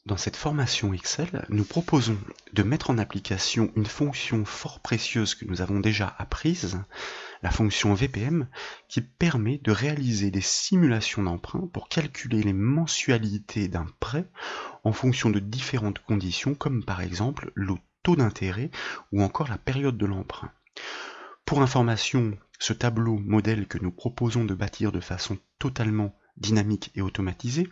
Dans cette formation Excel, nous proposons de mettre en application une fonction fort précieuse que nous avons déjà apprise, la fonction VPM, qui permet de réaliser des simulations d'emprunt pour calculer les mensualités d'un prêt en fonction de différentes conditions, comme par exemple le taux d'intérêt ou encore la période de l'emprunt. Pour information, ce tableau modèle que nous proposons de bâtir de façon totalement dynamique et automatisée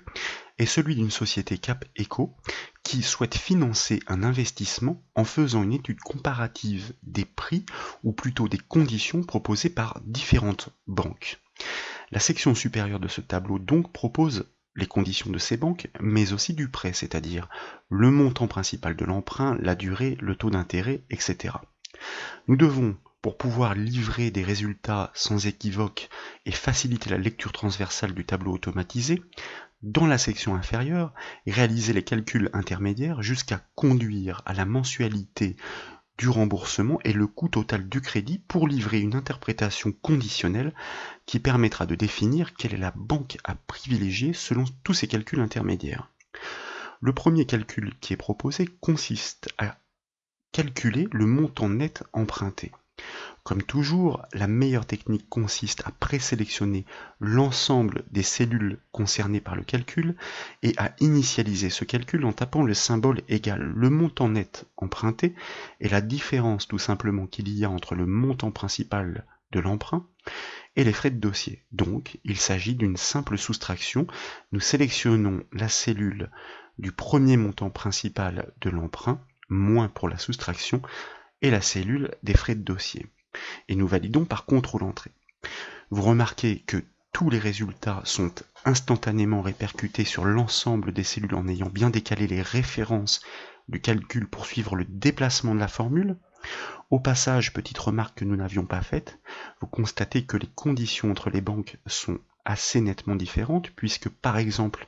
est celui d'une société Cap Eco qui souhaite financer un investissement en faisant une étude comparative des prix ou plutôt des conditions proposées par différentes banques. La section supérieure de ce tableau donc propose les conditions de ces banques, mais aussi du prêt, c'est-à-dire le montant principal de l'emprunt, la durée, le taux d'intérêt, etc. Nous devons, pour pouvoir livrer des résultats sans équivoque et faciliter la lecture transversale du tableau automatisé, dans la section inférieure, réaliser les calculs intermédiaires jusqu'à conduire à la mensualité du remboursement et le coût total du crédit pour livrer une interprétation conditionnelle qui permettra de définir quelle est la banque à privilégier selon tous ces calculs intermédiaires. Le premier calcul qui est proposé consiste à calculer le montant net emprunté. Comme toujours, la meilleure technique consiste à présélectionner l'ensemble des cellules concernées par le calcul et à initialiser ce calcul en tapant le symbole égal. Le montant net emprunté est la différence tout simplement qu'il y a entre le montant principal de l'emprunt et les frais de dossier. Donc, il s'agit d'une simple soustraction. Nous sélectionnons la cellule du premier montant principal de l'emprunt, moins pour la soustraction, et la cellule des frais de dossier. Et nous validons par contrôle-entrée. Vous remarquez que tous les résultats sont instantanément répercutés sur l'ensemble des cellules en ayant bien décalé les références du calcul pour suivre le déplacement de la formule. Au passage, petite remarque que nous n'avions pas faite, vous constatez que les conditions entre les banques sont assez nettement différentes puisque par exemple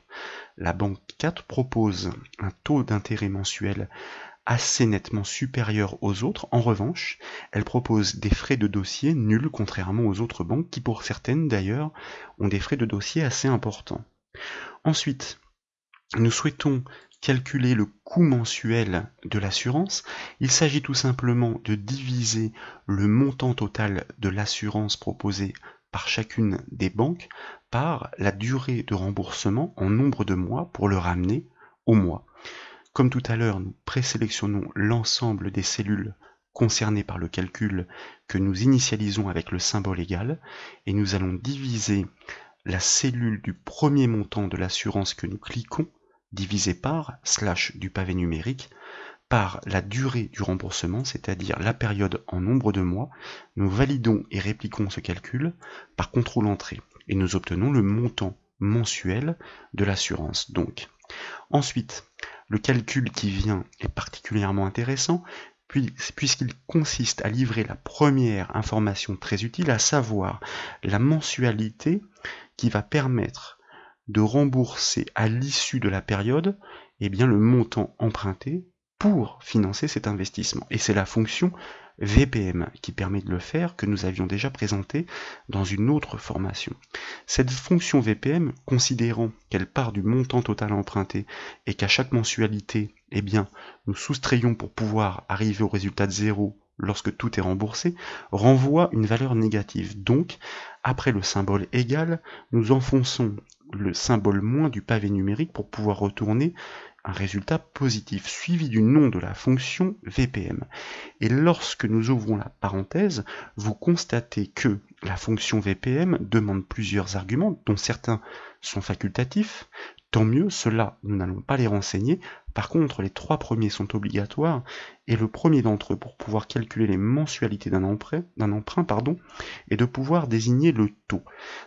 la banque 4 propose un taux d'intérêt mensuel assez nettement supérieure aux autres. En revanche, elle propose des frais de dossier nuls contrairement aux autres banques qui pour certaines d'ailleurs ont des frais de dossier assez importants. Ensuite, nous souhaitons calculer le coût mensuel de l'assurance. Il s'agit tout simplement de diviser le montant total de l'assurance proposée par chacune des banques par la durée de remboursement en nombre de mois pour le ramener au mois. Comme tout à l'heure, nous présélectionnons l'ensemble des cellules concernées par le calcul que nous initialisons avec le symbole égal et nous allons diviser la cellule du premier montant de l'assurance que nous cliquons, divisé par / du pavé numérique, par la durée du remboursement, c'est-à-dire la période en nombre de mois. Nous validons et répliquons ce calcul par contrôle-entrée et nous obtenons le montant mensuel de l'assurance. Donc, ensuite, le calcul qui vient est particulièrement intéressant puisqu'il consiste à livrer la première information très utile, à savoir la mensualité qui va permettre de rembourser à l'issue de la période le montant emprunté pour financer cet investissement. Et c'est la fonction VPM qui permet de le faire, que nous avions déjà présenté dans une autre formation. Cette fonction VPM, considérant qu'elle part du montant total emprunté et qu'à chaque mensualité, nous soustrayons pour pouvoir arriver au résultat de 0 lorsque tout est remboursé, renvoie une valeur négative. Donc, après le symbole égal, nous enfonçons le symbole moins du pavé numérique pour pouvoir retourner un résultat positif, suivi du nom de la fonction VPM. Et lorsque nous ouvrons la parenthèse, vous constatez que la fonction VPM demande plusieurs arguments, dont certains sont facultatifs. Tant mieux, ceux-là, nous n'allons pas les renseigner. Par contre, les 3 premiers sont obligatoires, et le premier d'entre eux, pour pouvoir calculer les mensualités d'un emprunt, est de pouvoir désigner le taux.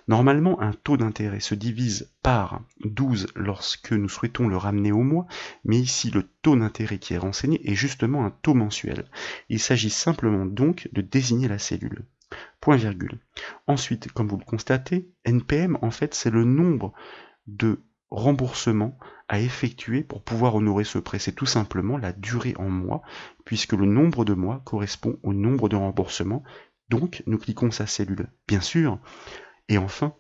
Normalement, un taux d'intérêt se divise par 12 lorsque nous souhaitons le ramener au mois, mais ici, le taux d'intérêt qui est renseigné est justement un taux mensuel. Il s'agit simplement donc de désigner la cellule. Point virgule. Ensuite, comme vous le constatez, NPM, en fait, c'est le nombre de remboursement à effectuer pour pouvoir honorer ce prêt. C'est tout simplement la durée en mois, puisque le nombre de mois correspond au nombre de remboursements. Donc, nous cliquons sa cellule, bien sûr. Et enfin,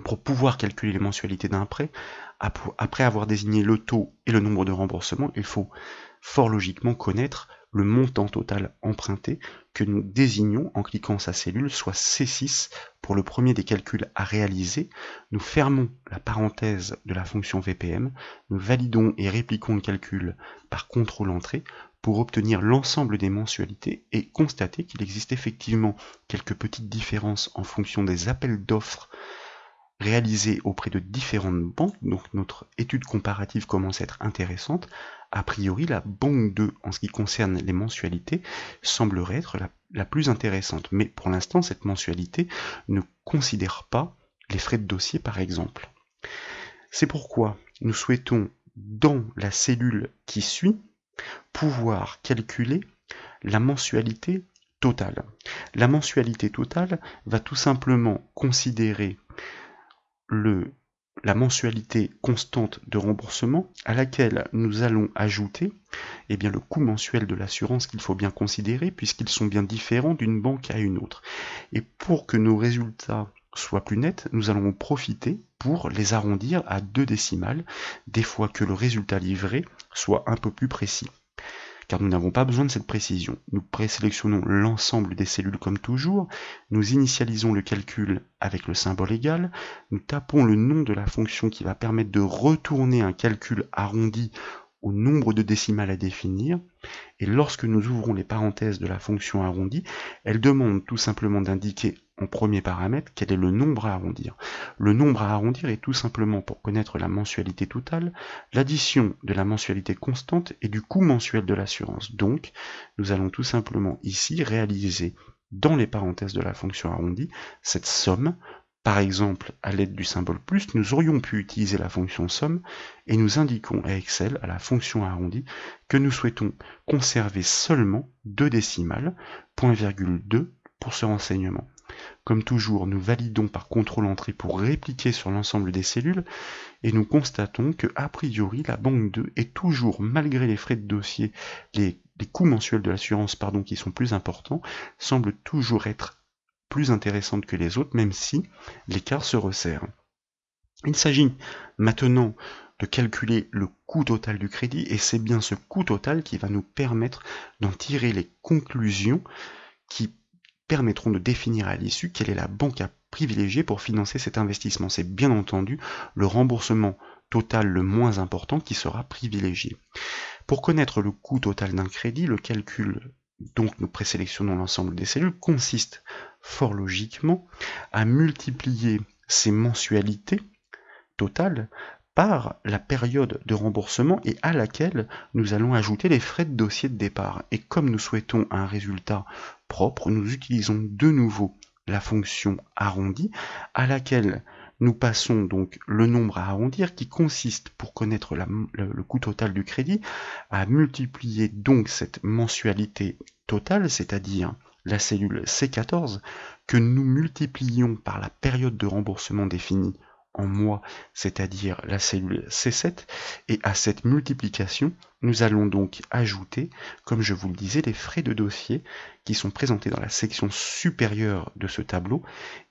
Pour pouvoir calculer les mensualités d'un prêt, après avoir désigné le taux et le nombre de remboursements, il faut fort logiquement connaître le montant total emprunté que nous désignons en cliquant sa cellule, soit C6 pour le premier des calculs à réaliser. Nous fermons la parenthèse de la fonction VPM, nous validons et répliquons le calcul par contrôle-entrée pour obtenir l'ensemble des mensualités et constater qu'il existe effectivement quelques petites différences en fonction des appels d'offres réalisés auprès de différentes banques, donc notre étude comparative commence à être intéressante. A priori, la banque 2, en ce qui concerne les mensualités, semblerait être la plus intéressante. Mais pour l'instant, cette mensualité ne considère pas les frais de dossier, par exemple. C'est pourquoi nous souhaitons, dans la cellule qui suit, pouvoir calculer la mensualité totale. La mensualité totale va tout simplement considérer la mensualité constante de remboursement à laquelle nous allons ajouter le coût mensuel de l'assurance qu'il faut bien considérer puisqu'ils sont bien différents d'une banque à une autre. Et pour que nos résultats soient plus nets, nous allons en profiter pour les arrondir à 2 décimales, des fois que le résultat livré soit un peu plus précis. Car nous n'avons pas besoin de cette précision. Nous présélectionnons l'ensemble des cellules comme toujours, nous initialisons le calcul avec le symbole égal, nous tapons le nom de la fonction qui va permettre de retourner un calcul arrondi au nombre de décimales à définir, et lorsque nous ouvrons les parenthèses de la fonction arrondie, elle demande tout simplement d'indiquer en premier paramètre quel est le nombre à arrondir. Le nombre à arrondir est tout simplement, pour connaître la mensualité totale, l'addition de la mensualité constante et du coût mensuel de l'assurance. Donc, nous allons tout simplement ici réaliser dans les parenthèses de la fonction arrondie cette somme. Par exemple, à l'aide du symbole plus, nous aurions pu utiliser la fonction somme et nous indiquons à Excel, à la fonction arrondie, que nous souhaitons conserver seulement 2 décimales, .2 pour ce renseignement. Comme toujours, nous validons par contrôle-entrée pour répliquer sur l'ensemble des cellules et nous constatons que, a priori, la banque 2 est toujours, malgré les frais de dossier, les coûts mensuels de l'assurance, qui sont plus importants, semble toujours être plus intéressante que les autres, même si l'écart se resserre. Il s'agit maintenant de calculer le coût total du crédit, et c'est bien ce coût total qui va nous permettre d'en tirer les conclusions qui permettront de définir à l'issue quelle est la banque à privilégier pour financer cet investissement. C'est bien entendu le remboursement total le moins important qui sera privilégié. Pour connaître le coût total d'un crédit, le calcul, donc nous présélectionnons l'ensemble des cellules, consiste fort logiquement à multiplier ces mensualités totales par la période de remboursement et à laquelle nous allons ajouter les frais de dossier de départ. Et comme nous souhaitons un résultat propre, nous utilisons de nouveau la fonction arrondie à laquelle nous passons donc le nombre à arrondir qui consiste, pour connaître le coût total du crédit, à multiplier donc cette mensualité totale, c'est-à-dire la cellule C14, que nous multiplions par la période de remboursement définie en mois, c'est-à-dire la cellule C7, et à cette multiplication, nous allons donc ajouter, comme je vous le disais, les frais de dossier qui sont présentés dans la section supérieure de ce tableau,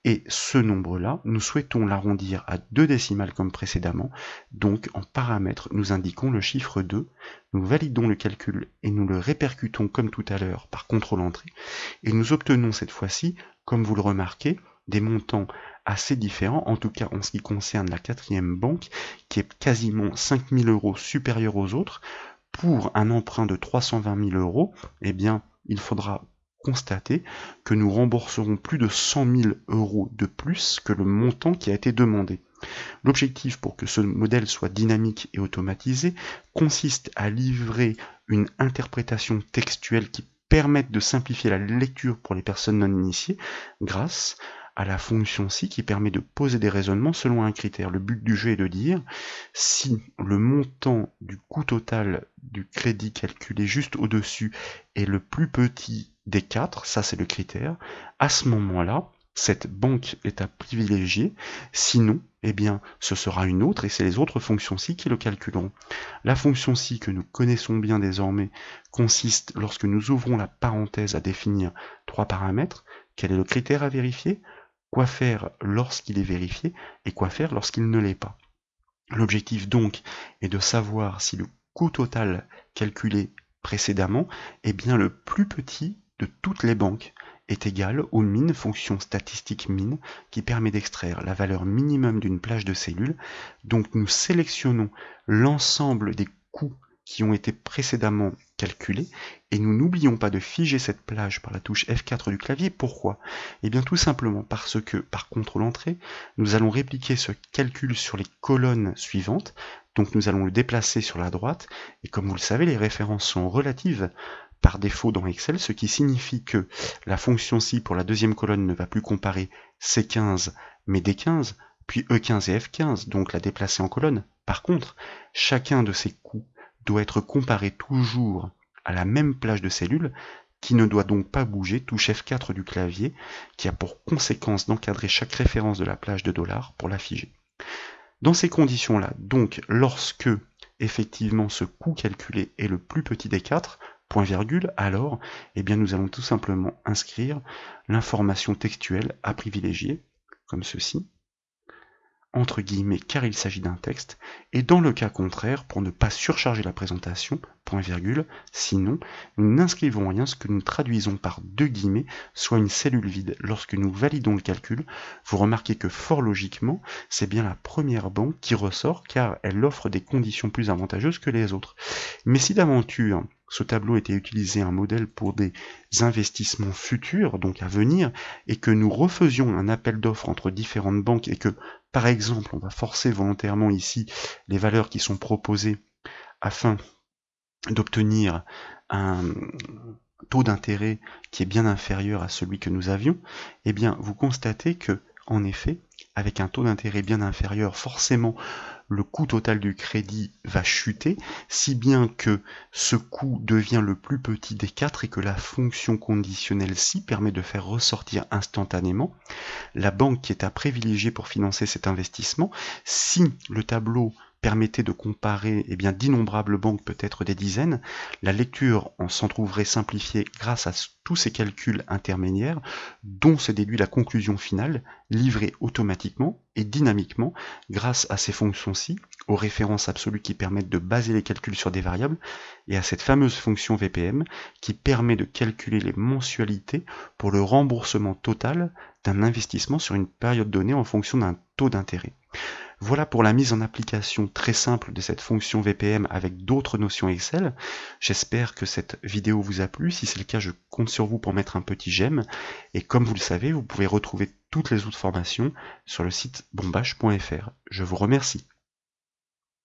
et ce nombre-là, nous souhaitons l'arrondir à 2 décimales comme précédemment, donc en paramètre, nous indiquons le chiffre 2, nous validons le calcul et nous le répercutons comme tout à l'heure par contrôle-entrée, et nous obtenons cette fois-ci, comme vous le remarquez, des montants assez différents, en tout cas en ce qui concerne la 4e banque, qui est quasiment 5 000 € supérieur aux autres. Pour un emprunt de 320 000 €, il faudra constater que nous rembourserons plus de 100 000 € de plus que le montant qui a été demandé. L'objectif pour que ce modèle soit dynamique et automatisé consiste à livrer une interprétation textuelle qui permette de simplifier la lecture pour les personnes non initiées grâce à la fonction ci qui permet de poser des raisonnements selon un critère. Le but du jeu est de dire si le montant du coût total du crédit calculé juste au-dessus est le plus petit des 4, ça c'est le critère, à ce moment-là, cette banque est à privilégier, sinon, ce sera une autre et c'est les autres fonctions ci qui le calculeront. La fonction ci que nous connaissons bien désormais consiste, lorsque nous ouvrons la parenthèse, à définir 3 paramètres. Quel est le critère à vérifier ? quoi faire lorsqu'il est vérifié et quoi faire lorsqu'il ne l'est pas. L'objectif donc est de savoir si le coût total calculé précédemment est bien le plus petit de toutes les banques, est égal au min, fonction statistique min, qui permet d'extraire la valeur minimum d'une plage de cellules. Donc nous sélectionnons l'ensemble des coûts qui ont été précédemment calculés, et nous n'oublions pas de figer cette plage par la touche F4 du clavier. Pourquoi? Eh bien tout simplement parce que, par contrôle-entrée, nous allons répliquer ce calcul sur les colonnes suivantes, donc nous allons le déplacer sur la droite, et comme vous le savez, les références sont relatives par défaut dans Excel, ce qui signifie que la fonction ci pour la deuxième colonne ne va plus comparer C15 mais D15, puis E15 et F15, donc la déplacer en colonne. Par contre, chacun de ces coûts doit être comparé toujours à la même plage de cellules, qui ne doit donc pas bouger, touche F4 du clavier, qui a pour conséquence d'encadrer chaque référence de la plage de $ pour la figer. Dans ces conditions-là, donc lorsque effectivement ce coût calculé est le plus petit des 4, point virgule, alors eh bien nous allons tout simplement inscrire l'information textuelle à privilégier, comme ceci, entre guillemets car il s'agit d'un texte, et dans le cas contraire, pour ne pas surcharger la présentation, point virgule, sinon, nous n'inscrivons rien, ce que nous traduisons par deux guillemets, soit une cellule vide. Lorsque nous validons le calcul, vous remarquez que fort logiquement, c'est bien la première banque qui ressort, car elle offre des conditions plus avantageuses que les autres. Mais si d'aventure, ce tableau était utilisé un modèle pour des investissements futurs, donc à venir, et que nous refaisions un appel d'offres entre différentes banques et que, par exemple, on va forcer volontairement ici les valeurs qui sont proposées afin d'obtenir un taux d'intérêt qui est bien inférieur à celui que nous avions, eh bien, vous constatez que, en effet, avec un taux d'intérêt bien inférieur, forcément, le coût total du crédit va chuter, si bien que ce coût devient le plus petit des 4 et que la fonction conditionnelle ci permet de faire ressortir instantanément la banque qui est à privilégier pour financer cet investissement. Si le tableau permettait de comparer d'innombrables banques, peut-être des dizaines, la lecture s'en trouverait simplifiée grâce à tous ces calculs intermédiaires dont se déduit la conclusion finale, livrée automatiquement et dynamiquement grâce à ces fonctions-ci, aux références absolues qui permettent de baser les calculs sur des variables, et à cette fameuse fonction VPM qui permet de calculer les mensualités pour le remboursement total d'un investissement sur une période donnée en fonction d'un taux d'intérêt. Voilà pour la mise en application très simple de cette fonction VPM avec d'autres notions Excel. J'espère que cette vidéo vous a plu. Si c'est le cas, je compte sur vous pour mettre un petit j'aime. Et comme vous le savez, vous pouvez retrouver toutes les autres formations sur le site bombache.fr. Je vous remercie.